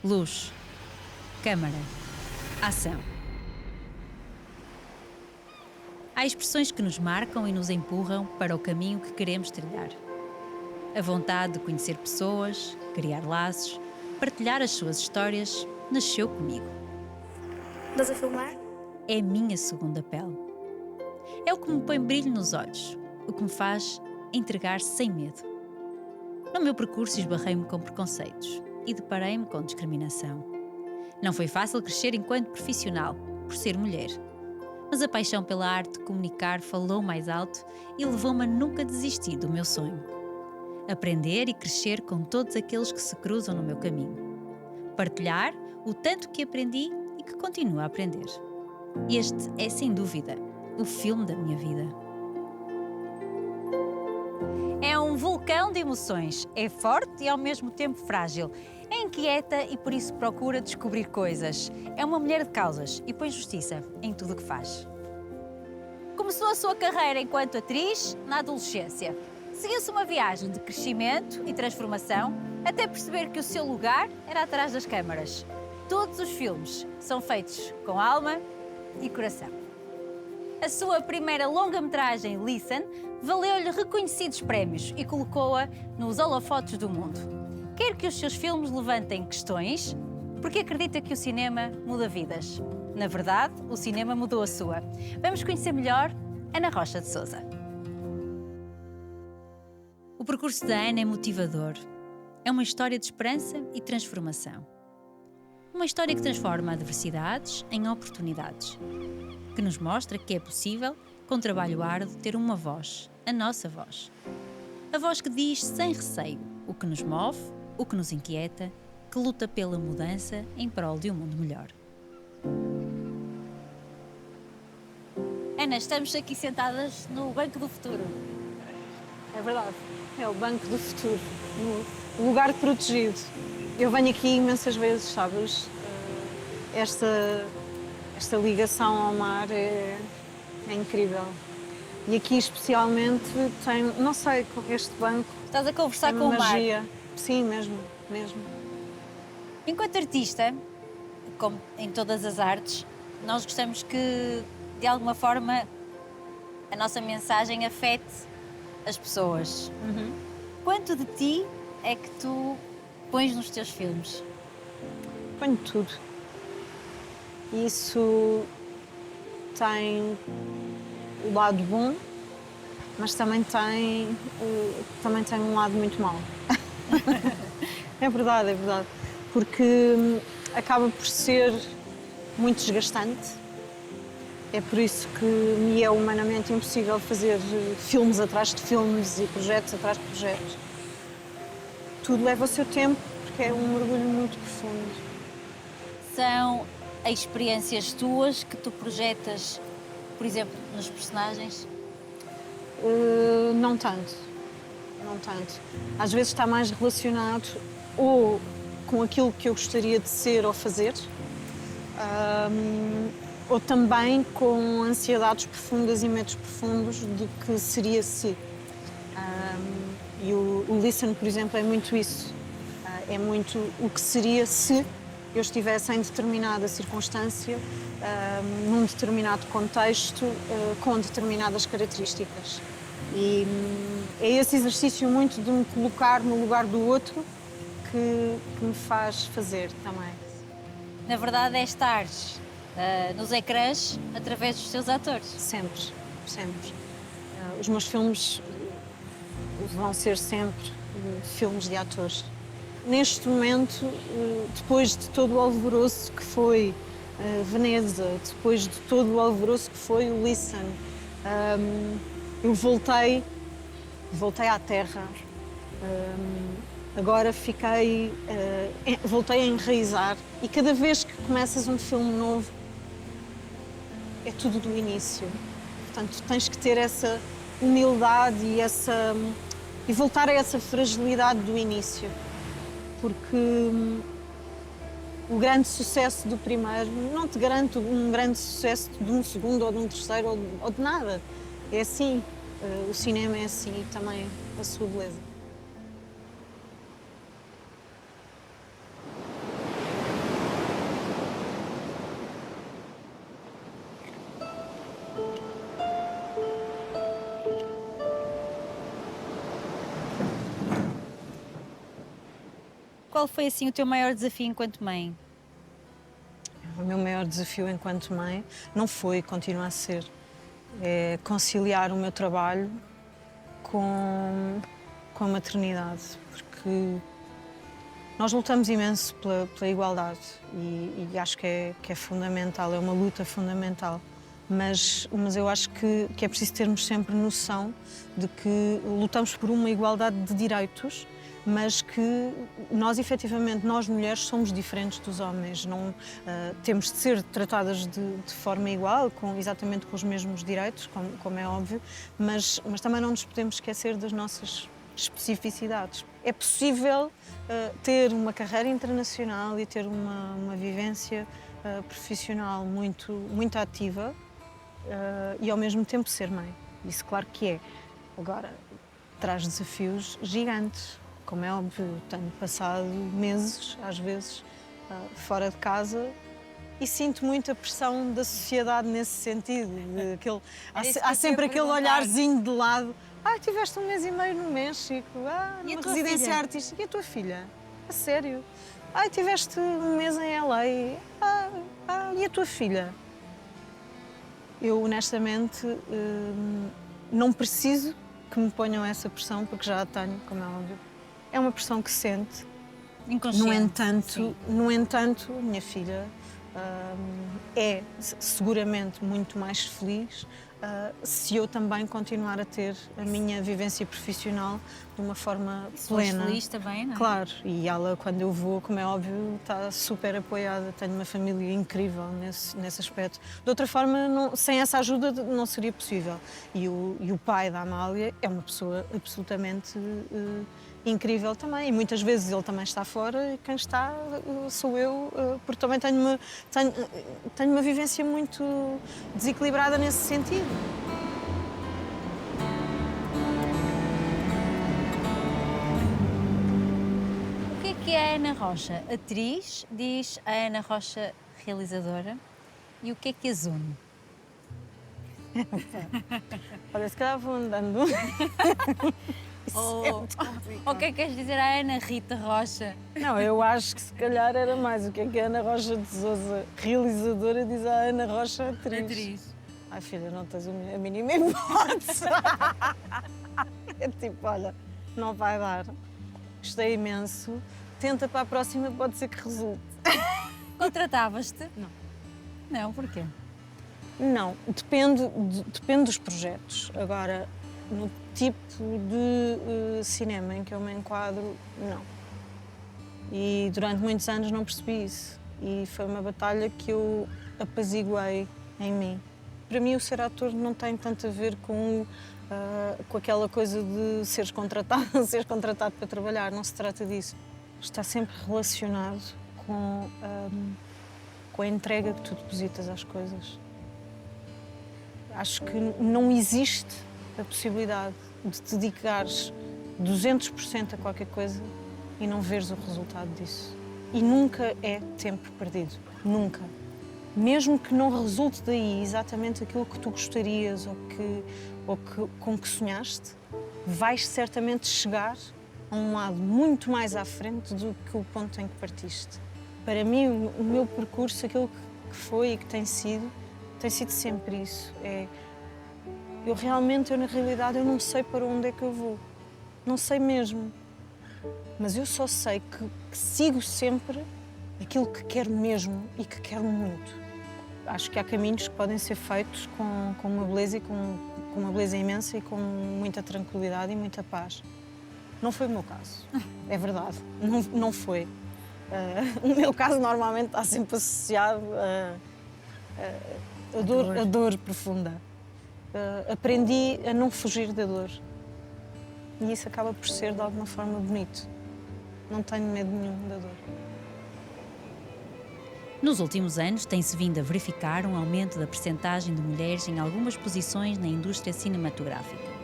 Luz, câmara, ação. Há expressões que nos marcam e nos empurram para o caminho que queremos trilhar. A vontade de conhecer pessoas, criar laços, partilhar as suas histórias, nasceu comigo. Estás a filmar? É a minha segunda pele. É o que me põe brilho nos olhos, o que me faz entregar sem medo. No meu percurso esbarrei-me com preconceitos e deparei-me com discriminação. Não foi fácil crescer enquanto profissional, por ser mulher. Mas a paixão pela arte de comunicar falou mais alto e levou-me a nunca desistir do meu sonho. Aprender e crescer com todos aqueles que se cruzam no meu caminho. Partilhar o tanto que aprendi e que continuo a aprender. Este é, sem dúvida, o filme da minha vida. É um vulcão de emoções. É forte e ao mesmo tempo frágil. É inquieta e por isso procura descobrir coisas. É uma mulher de causas e põe justiça em tudo o que faz. Começou a sua carreira enquanto atriz na adolescência. Seguiu-se uma viagem de crescimento e transformação até perceber que o seu lugar era atrás das câmaras. Todos os filmes são feitos com alma e coração. A sua primeira longa-metragem, Listen, valeu-lhe reconhecidos prémios e colocou-a nos holofotes do mundo. Quer que os seus filmes levantem questões, porque acredita que o cinema muda vidas. Na verdade, o cinema mudou a sua. Vamos conhecer melhor Ana Rocha de Sousa. O percurso da Ana é motivador. É uma história de esperança e transformação. Uma história que transforma adversidades em oportunidades. Que nos mostra que é possível, com trabalho árduo, ter uma voz, a nossa voz. A voz que diz sem receio o que nos move, o que nos inquieta, que luta pela mudança em prol de um mundo melhor. Ana, estamos aqui sentadas no Banco do Futuro. É verdade, é o Banco do Futuro, no lugar protegido. Eu venho aqui imensas vezes, sabes? Esta ligação ao mar é incrível. E aqui especialmente tem, não sei, com este banco... Estás a conversar tem com o mar. magia. Sim, mesmo. Enquanto artista, como em todas as artes, nós gostamos que, de alguma forma, a nossa mensagem afete as pessoas. Quanto de ti é que tu pões nos teus filmes? Ponho tudo. Isso tem o lado bom, mas também tem um lado muito mau. É verdade. Porque acaba por ser muito desgastante. É por isso que me é humanamente impossível fazer filmes atrás de filmes e projetos atrás de projetos. Tudo leva o seu tempo, porque é um mergulho muito profundo. São experiências tuas que tu projetas, por exemplo, nos personagens? Não tanto. Às vezes está mais relacionado ou com aquilo que eu gostaria de ser ou fazer, ou também com ansiedades profundas e medos profundos do que seria se. E o Listen, por exemplo, é muito isso. É muito o que seria se eu estivesse em determinada circunstância, num determinado contexto, com determinadas características. E é esse exercício muito de me colocar no lugar do outro que me faz fazer também. Na verdade, é estar nos ecrãs através dos teus atores. Sempre. Os meus filmes vão ser sempre filmes de atores. Neste momento, depois de todo o alvoroço que foi Veneza, depois de todo o alvoroço que foi o Listen, eu voltei à terra. Agora voltei a enraizar e cada vez que começas um filme novo, é tudo do início. Portanto, tens que ter essa humildade e voltar a essa fragilidade do início. Porque o grande sucesso do primeiro não te garante um grande sucesso de um segundo ou de um terceiro ou de nada. É assim, o cinema é assim e também a sua beleza. Qual foi assim o teu maior desafio enquanto mãe? O meu maior desafio enquanto mãe não foi, continua a ser, é conciliar o meu trabalho com a maternidade, porque nós lutamos imenso pela igualdade e acho que é fundamental, é uma luta fundamental. Mas eu acho que é preciso termos sempre noção de que lutamos por uma igualdade de direitos, mas que nós, efetivamente, nós mulheres, somos diferentes dos homens. Não, temos de ser tratadas de forma igual, exatamente com os mesmos direitos, como é óbvio, mas também não nos podemos esquecer das nossas especificidades. É possível ter uma carreira internacional e ter uma vivência profissional muito ativa, e ao mesmo tempo ser mãe. Isso claro que é. Agora, traz desafios gigantes. Como é óbvio, tenho passado meses, às vezes, fora de casa e sinto muita pressão da sociedade nesse sentido. Há sempre aquele olharzinho de lado. Tiveste um mês e meio no México, numa residência artística. E a tua filha? A sério? Tiveste um mês em LA. E a tua filha? Eu, honestamente, não preciso que me ponham essa pressão, porque já a tenho, como é óbvio. É uma pressão que se sente. Inconsciente. No entanto, a minha filha é seguramente muito mais feliz se eu também continuar a ter a minha vivência profissional de uma forma plena. Feliz também, não é? Claro, e ela, quando eu vou, como é óbvio, está super apoiada. Tenho uma família incrível nesse aspecto. De outra forma, sem essa ajuda não seria possível. E o pai da Amália é uma pessoa absolutamente incrível também. E muitas vezes ele também está fora e quem está sou eu, porque também tenho uma vivência muito desequilibrada nesse sentido. O que é a Ana Rocha? Atriz, diz a Ana Rocha realizadora. E o que é a Zuno? Olha, se calhar vou andando. O que é que queres dizer à Ana Rita Rocha? Não, eu acho que se calhar era mais o que é a Ana Rocha de Sousa, realizadora, diz a Ana Rocha, atriz. Ai, filha, não tens a mínima hipótese. É tipo, olha, não vai dar. Gostei imenso. Tenta para a próxima, pode ser que resulte. Contratavas-te? Não. Não, porquê? Não, depende dos projetos. Agora, no tipo de cinema em que eu me enquadro, não. E durante muitos anos não percebi isso. E foi uma batalha que eu apaziguei em mim. Para mim, o ser ator não tem tanto a ver com aquela coisa de seres contratado para trabalhar. Não se trata disso. Está sempre relacionado com a entrega que tu depositas às coisas. Acho que não existe a possibilidade de te dedicares 200% a qualquer coisa e não veres o resultado disso. E nunca é tempo perdido. Nunca. Mesmo que não resulte daí exatamente aquilo que tu gostarias com que sonhaste, vais certamente chegar a um lado muito mais à frente do que o ponto em que partiste. Para mim, o meu percurso, aquilo que foi e que tem sido sempre isso. Eu na realidade, eu não sei para onde é que eu vou. Não sei mesmo. Mas eu só sei que sigo sempre aquilo que quero mesmo e que quero muito. Acho que há caminhos que podem ser feitos com uma beleza e com uma beleza imensa e com muita tranquilidade e muita paz. Não foi o meu caso, é verdade, não foi. O meu caso normalmente está sempre associado a dor profunda. Aprendi a não fugir da dor e isso acaba por ser de alguma forma bonito. Não tenho medo nenhum da dor. Nos últimos anos, tem-se vindo a verificar um aumento da percentagem de mulheres em algumas posições na indústria cinematográfica.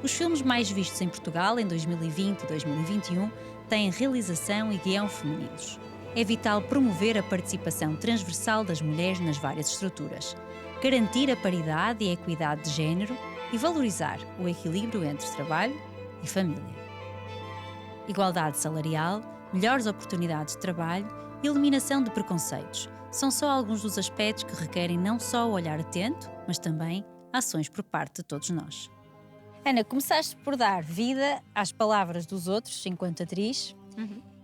Os filmes mais vistos em Portugal em 2020 e 2021 têm realização e guião femininos. É vital promover a participação transversal das mulheres nas várias estruturas, garantir a paridade e a equidade de género e valorizar o equilíbrio entre trabalho e família. Igualdade salarial, melhores oportunidades de trabalho e eliminação de preconceitos. São só alguns dos aspectos que requerem não só o olhar atento, mas também ações por parte de todos nós. Ana, começaste por dar vida às palavras dos outros enquanto atriz.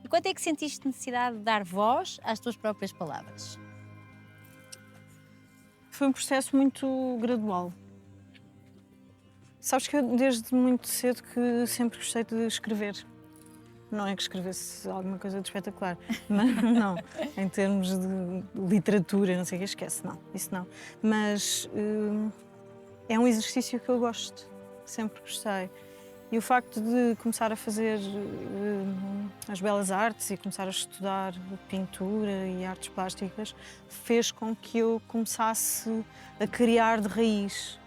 E quando é que sentiste necessidade de dar voz às tuas próprias palavras? Foi um processo muito gradual. Sabes que eu desde muito cedo que sempre gostei de escrever. Não é que escrevesse alguma coisa de espetacular, mas não, em termos de literatura, não sei o que, esquece, não, isso não. Mas é um exercício que eu gosto, sempre gostei. E o facto de começar a fazer as belas artes e começar a estudar pintura e artes plásticas fez com que eu começasse a criar de raiz.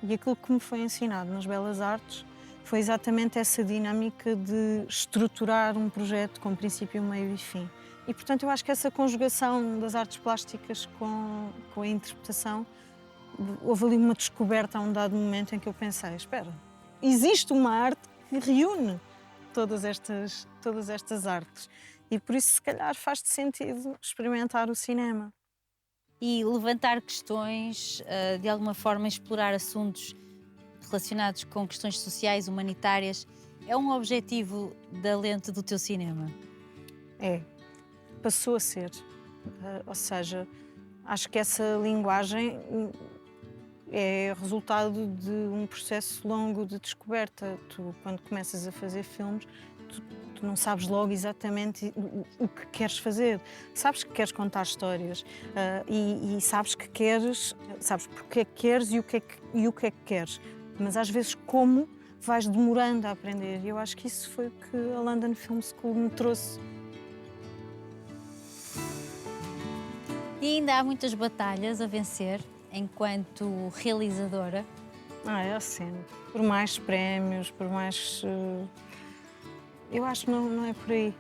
E aquilo que me foi ensinado nas belas artes foi exatamente essa dinâmica de estruturar um projeto com princípio, meio e fim. E, portanto, eu acho que essa conjugação das artes plásticas com a interpretação, houve ali uma descoberta a um dado momento em que eu pensei, espera, existe uma arte que reúne todas estas artes. E por isso, se calhar, faz-te sentido experimentar o cinema. E levantar questões, de alguma forma explorar assuntos relacionados com questões sociais, humanitárias, é um objetivo da lente do teu cinema? É, passou a ser. Ou seja, acho que essa linguagem é resultado de um processo longo de descoberta. Tu, quando começas a fazer filmes, tu não sabes logo exatamente o que queres fazer. Sabes que queres contar histórias e sabes que queres, sabes porque é que queres e o que é que queres. Mas às vezes como vais demorando a aprender. E eu acho que isso foi o que a London Film School me trouxe. E ainda há muitas batalhas a vencer enquanto realizadora? É assim. Por mais prémios, por mais... Eu acho que não é por aí.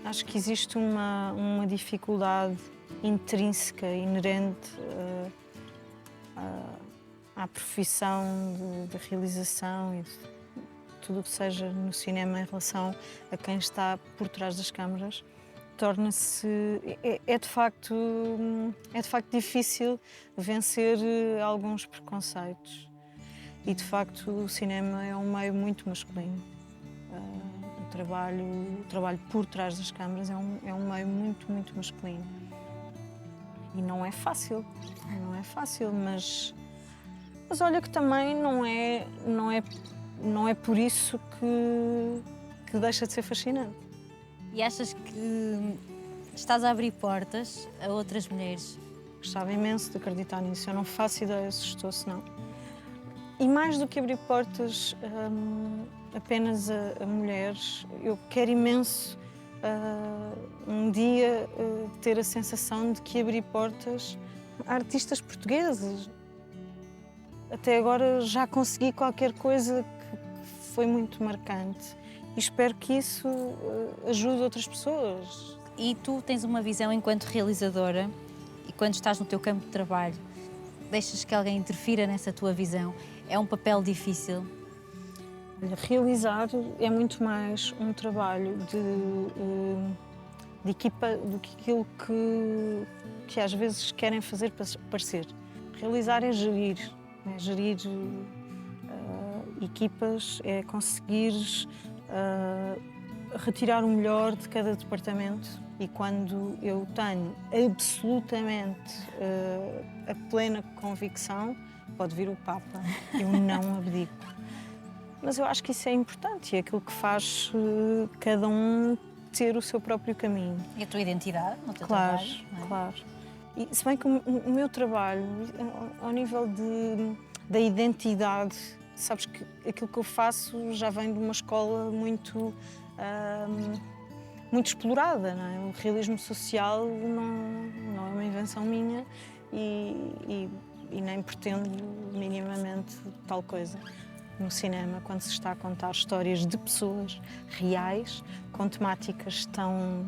Acho que existe uma dificuldade intrínseca, inerente à profissão de realização e de tudo o que seja no cinema em relação a quem está por trás das câmaras. Torna-se... É de facto difícil vencer alguns preconceitos. E, de facto, o cinema é um meio muito masculino. O trabalho por trás das câmaras é um meio muito, muito masculino. E não é fácil, mas olha que também não é por isso que deixa de ser fascinante. E achas que estás a abrir portas a outras mulheres? Gostava imenso de acreditar nisso, eu não faço ideia se estou, se não. E mais do que abrir portas apenas a mulheres, eu quero imenso um dia ter a sensação de que abri portas a artistas portugueses. Até agora já consegui qualquer coisa que foi muito marcante e espero que isso ajude outras pessoas. E tu tens uma visão enquanto realizadora e quando estás no teu campo de trabalho, deixas que alguém interfira nessa tua visão? É um papel difícil? Realizar é muito mais um trabalho de equipa do que aquilo que às vezes querem fazer parecer. Realizar é gerir equipas, é conseguir retirar o melhor de cada departamento e quando eu tenho absolutamente a plena convicção, pode vir o Papa, eu não abdico. Mas eu acho que isso é importante e é aquilo que faz cada um ter o seu próprio caminho. E a tua identidade no teu Claro, trabalho? Não é? claro. E, se bem que o meu trabalho, ao nível da identidade, sabes que aquilo que eu faço já vem de uma escola muito explorada, não é? O realismo social não é uma invenção minha e nem pretendo minimamente tal coisa. No cinema, quando se está a contar histórias de pessoas reais, com temáticas tão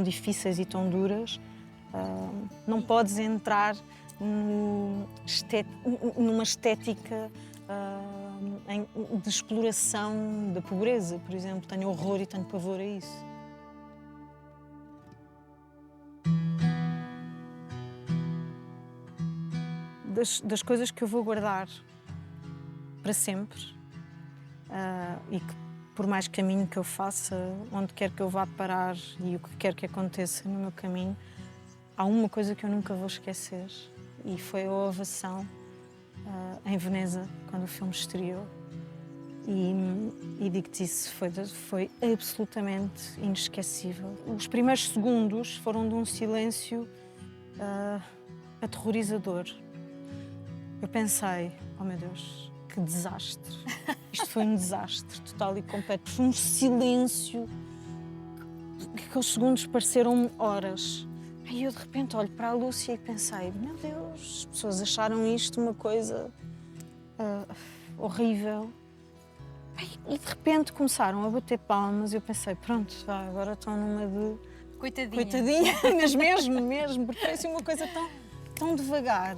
difíceis e tão duras, não podes entrar numa estética de exploração da pobreza, por exemplo. Tenho horror e tenho pavor a isso. das coisas que eu vou guardar para sempre e que, por mais caminho que eu faça, onde quer que eu vá parar e o que quer que aconteça no meu caminho, há uma coisa que eu nunca vou esquecer, e foi a ovação em Veneza, quando o filme estreou. E digo-te isso, foi absolutamente inesquecível. Os primeiros segundos foram de um silêncio aterrorizador. Eu pensei, oh meu Deus, que desastre. Isto foi um desastre total e completo. Foi um silêncio, que aqueles segundos pareceram horas. E eu de repente olho para a Lúcia e pensei, meu Deus, as pessoas acharam isto uma coisa horrível. E de repente começaram a bater palmas e eu pensei, pronto, agora estão numa de... Coitadinha, mas mesmo, porque foi assim uma coisa tão devagar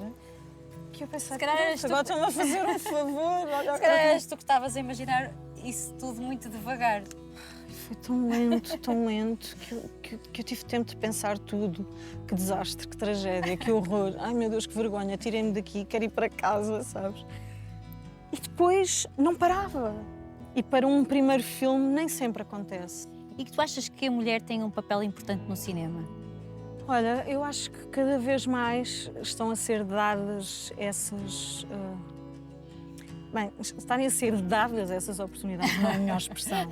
que eu pensei, agora estão-me a fazer um favor. Se calhar és tu que estavas a imaginar isso tudo muito devagar. Foi tão lento que eu tive tempo de pensar tudo. Que desastre, que tragédia, que horror. Ai meu Deus, que vergonha, tirem-me daqui, quero ir para casa, sabes? E depois não parava. E para um primeiro filme nem sempre acontece. E que tu achas que a mulher tem um papel importante no cinema? Olha, eu acho que cada vez mais estão a ser dadas essas... Bem, estarem a ser dadas essas oportunidades não é a melhor expressão.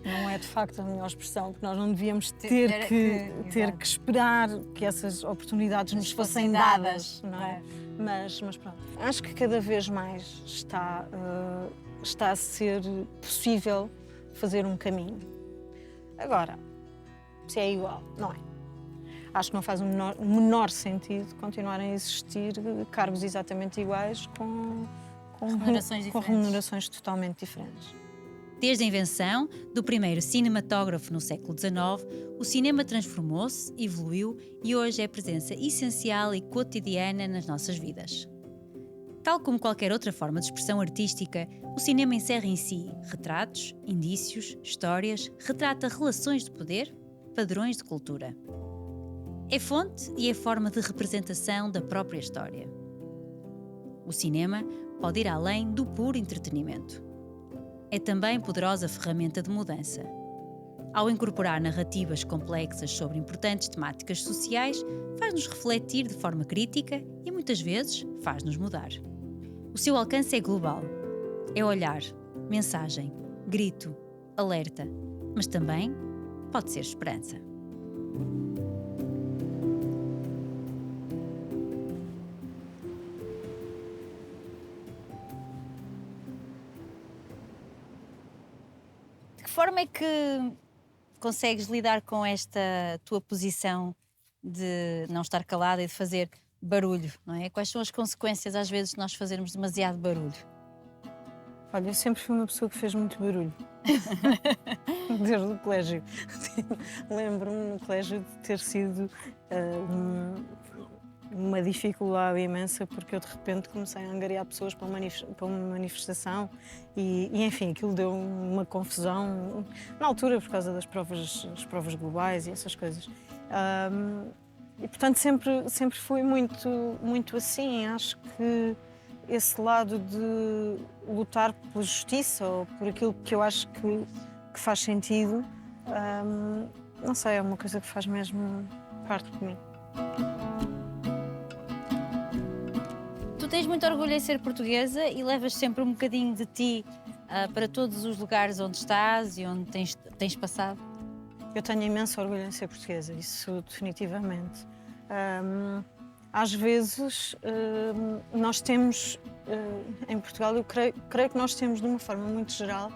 Não é de facto a melhor expressão, porque nós não devíamos ter que esperar que essas oportunidades nos fossem dadas, não é? Mas pronto, acho que cada vez mais está a ser possível fazer um caminho. Agora, se é igual, não é? Acho que não faz o menor sentido continuarem a existir cargos exatamente iguais com remunerações totalmente diferentes. Desde a invenção do primeiro cinematógrafo no século XIX, o cinema transformou-se, evoluiu e hoje é presença essencial e cotidiana nas nossas vidas. Tal como qualquer outra forma de expressão artística, o cinema encerra em si retratos, indícios, histórias, retrata relações de poder, padrões de cultura. É fonte e é forma de representação da própria história. O cinema pode ir além do puro entretenimento. É também poderosa ferramenta de mudança. Ao incorporar narrativas complexas sobre importantes temáticas sociais, faz-nos refletir de forma crítica e, muitas vezes, faz-nos mudar. O seu alcance é global. É olhar, mensagem, grito, alerta, mas também pode ser esperança. De que forma é que consegues lidar com esta tua posição de não estar calada e de fazer barulho, não é? Quais são as consequências, às vezes, de nós fazermos demasiado barulho? Olha, eu sempre fui uma pessoa que fez muito barulho. Desde o colégio. Lembro-me no colégio de ter sido uma dificuldade imensa, porque eu de repente comecei a angariar pessoas para uma manifestação e enfim, aquilo deu uma confusão na altura por causa das provas globais e essas coisas. E portanto sempre fui muito assim. Acho que esse lado de lutar pela justiça ou por aquilo que eu acho que faz sentido, não sei, é uma coisa que faz mesmo parte de mim. Tu tens muito orgulho em ser portuguesa e levas sempre um bocadinho de ti para todos os lugares onde estás e onde tens passado? Eu tenho imenso orgulho em ser portuguesa, isso definitivamente. Às vezes nós temos, em Portugal, eu creio que nós temos, de uma forma muito geral,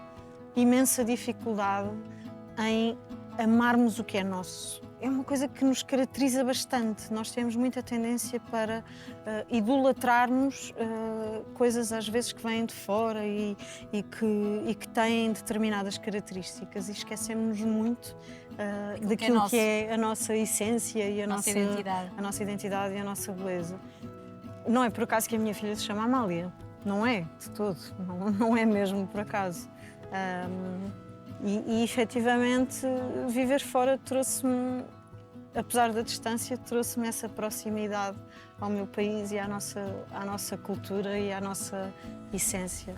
imensa dificuldade em amarmos o que é nosso. É uma coisa que nos caracteriza bastante. Nós temos muita tendência para idolatrarmos coisas, às vezes, que vêm de fora e que têm determinadas características, e esquecemos-nos muito daquilo que é a nossa essência e a nossa identidade e a nossa beleza. Não é por acaso que a minha filha se chama Amália. Não é, de todo. Não é mesmo por acaso. E efetivamente, viver fora trouxe-me apesar da distância, trouxe-me essa proximidade ao meu país e à nossa cultura e à nossa essência.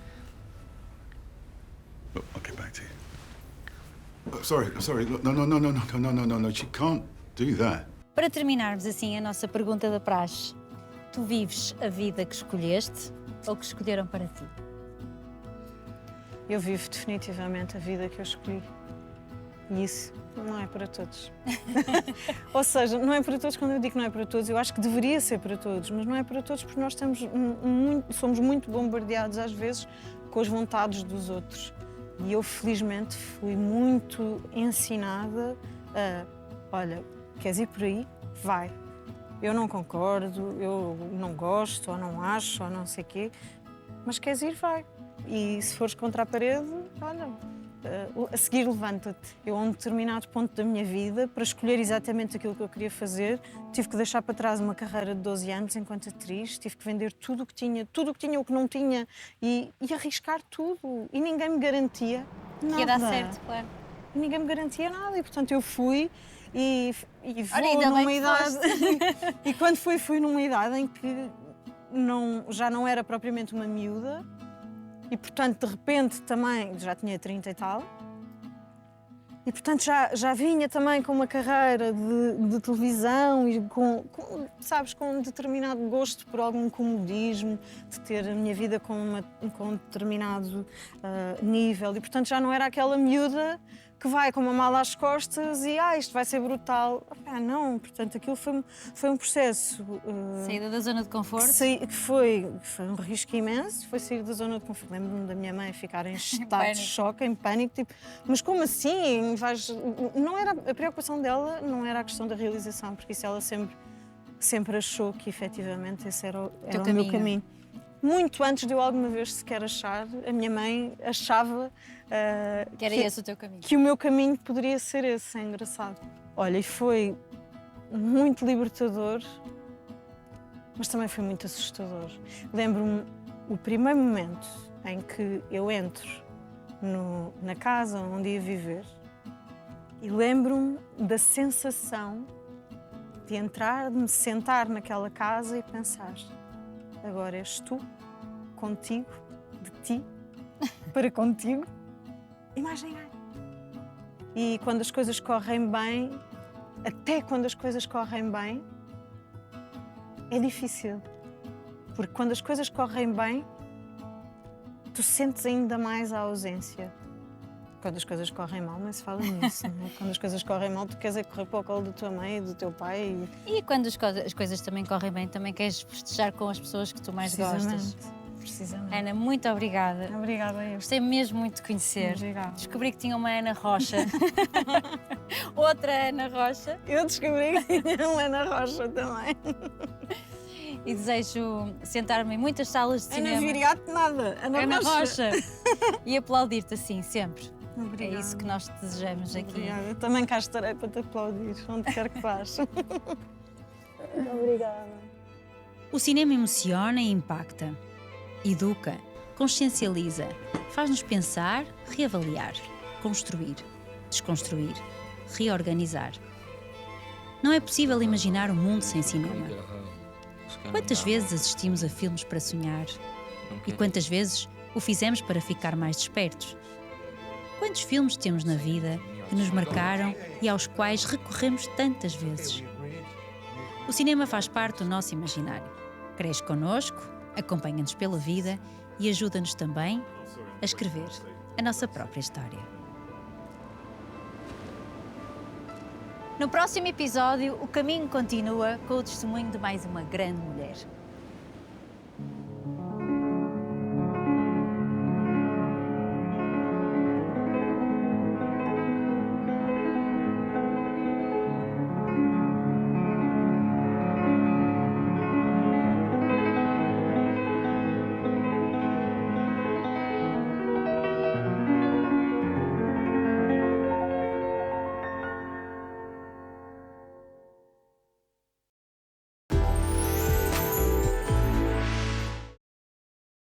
Look, I'll get back to you. Sorry. Look, no. She can't do that. Para terminarmos assim a nossa pergunta da praxe, tu vives a vida que escolheste ou que escolheram para ti? Eu vivo definitivamente a vida que eu escolhi. E isso não é para todos. Ou seja, não é para todos. Quando eu digo que não é para todos, eu acho que deveria ser para todos, mas não é para todos porque nós somos muito bombardeados às vezes com as vontades dos outros. E eu, felizmente, fui muito ensinada a, olha, queres ir por aí? Vai. Eu não concordo, eu não gosto, ou não acho, ou não sei o quê, mas queres ir? Vai. E se fores contra a parede, olha, a seguir levanta-te. Eu, a um determinado ponto da minha vida, para escolher exatamente aquilo que eu queria fazer, tive que deixar para trás uma carreira de 12 anos enquanto atriz, tive que vender tudo o que tinha, o que não tinha e arriscar tudo. E ninguém me garantia nada. Que ia dar certo, claro. E ninguém me garantia nada e, portanto, eu fui e vou Olha, ainda bem numa que idade... E quando fui numa idade em que já não era propriamente uma miúda, e, portanto, de repente também já tinha 30 e tal. E, portanto, já vinha também com uma carreira de televisão e sabes, com um determinado gosto por algum comodismo, de ter a minha vida com um determinado nível. E, portanto, já não era aquela miúda que vai com uma mala às costas e isto vai ser brutal. Não, portanto, aquilo foi um processo... Saída da zona de conforto? Foi um risco imenso, foi sair da zona de conforto. Lembro-me da minha mãe ficar em estado de choque, em pânico, tipo, mas como assim? Não era, a preocupação dela não era a questão da realização, porque isso ela sempre achou que efetivamente esse era o meu caminho. Muito antes de eu alguma vez sequer achar, a minha mãe achava que era esse o teu caminho. Que o meu caminho poderia ser esse, é engraçado. Olha, e foi muito libertador, mas também foi muito assustador. Lembro-me o primeiro momento em que eu entro na casa onde ia viver e lembro-me da sensação de entrar, de me sentar naquela casa e pensar: agora és tu, contigo, de ti, para contigo e mais ninguém. E quando as coisas correm bem, até quando as coisas correm bem, é difícil. Porque quando as coisas correm bem, tu sentes ainda mais a ausência. Quando as coisas correm mal, não se fala nisso. Não é? Quando as coisas correm mal, tu queres correr para o colo da tua mãe e do teu pai. E quando as coisas também correm bem, também queres festejar com as pessoas que tu mais gostas. Precisamente. Ana, muito obrigada. Obrigada eu. Gostei mesmo muito de conhecer. Obrigada. Descobri que tinha uma Ana Rocha. Outra Ana Rocha. Eu descobri que tinha uma Ana Rocha também. E desejo sentar-me em muitas salas de cinema. Ana Viriato, nada. Ana Rocha. E aplaudir-te assim, sempre. Obrigada. É isso que nós te desejamos aqui. Obrigada. Eu também cá estarei para te aplaudir, onde quer que vás. Obrigada. O cinema emociona e impacta. Educa, consciencializa, faz-nos pensar, reavaliar, construir, desconstruir, reorganizar. Não é possível imaginar um mundo sem cinema. Quantas vezes assistimos a filmes para sonhar? E quantas vezes o fizemos para ficar mais despertos? Quantos filmes temos na vida que nos marcaram e aos quais recorremos tantas vezes? O cinema faz parte do nosso imaginário. Cresce connosco, acompanha-nos pela vida e ajuda-nos também a escrever a nossa própria história. No próximo episódio, o caminho continua com o testemunho de mais uma grande mulher.